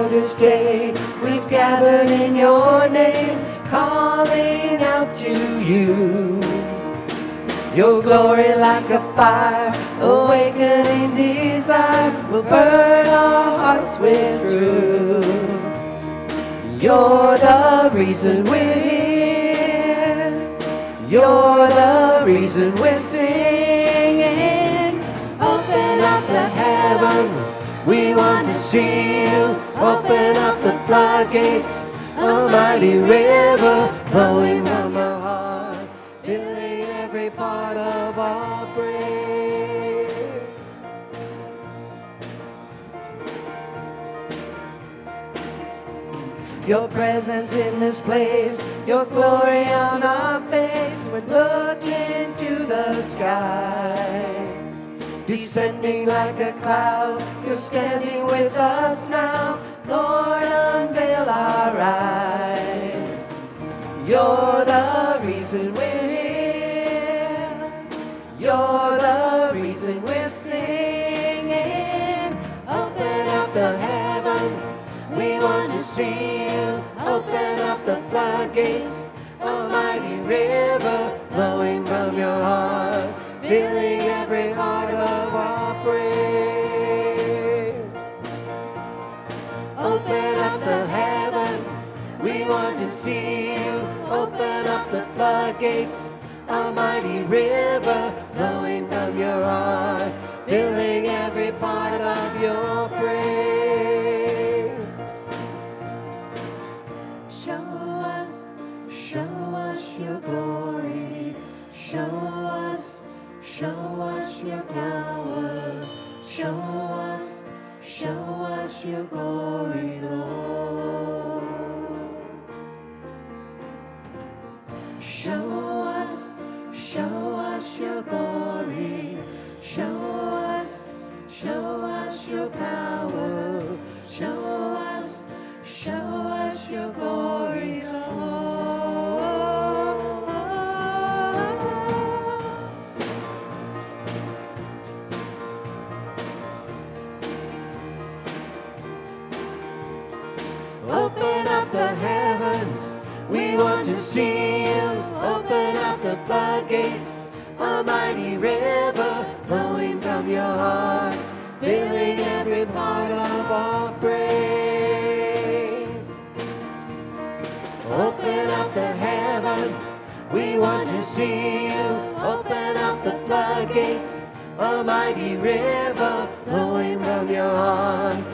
here to stay. We've gathered in your name, calling out to you. Your glory like a fire, awakening desire, will burn our hearts with truth. You're the reason we're here. You're the reason we're singing. Open up the heavens, we want to see you. Open up the floodgates, a mighty river flowing from our hearts, filling every part of our praise. Your presence in this place, your glory on our face. We're looking to the sky, descending like a cloud. You're standing with us now. Lord, unveil our eyes. You're the reason we're here. You're the reason we're singing. Open up the heavens, we want to see you. Open up the floodgates, a mighty river flowing from your heart, filling every heart of our praise. Open up the heavens, we want to see you. Open up the floodgates, a mighty river flowing from your heart, filling every part of your praise. Show us your glory. Show us your power. Show us your glory, Lord. Show us your glory. Show us your power. Show us your glory, Lord. Open up the heavens, we want to see you. Open up the floodgates, a mighty river flowing from your heart, filling every part of our praise. Open up the heavens, we want to see you. Open up the floodgates, a mighty river flowing from your heart,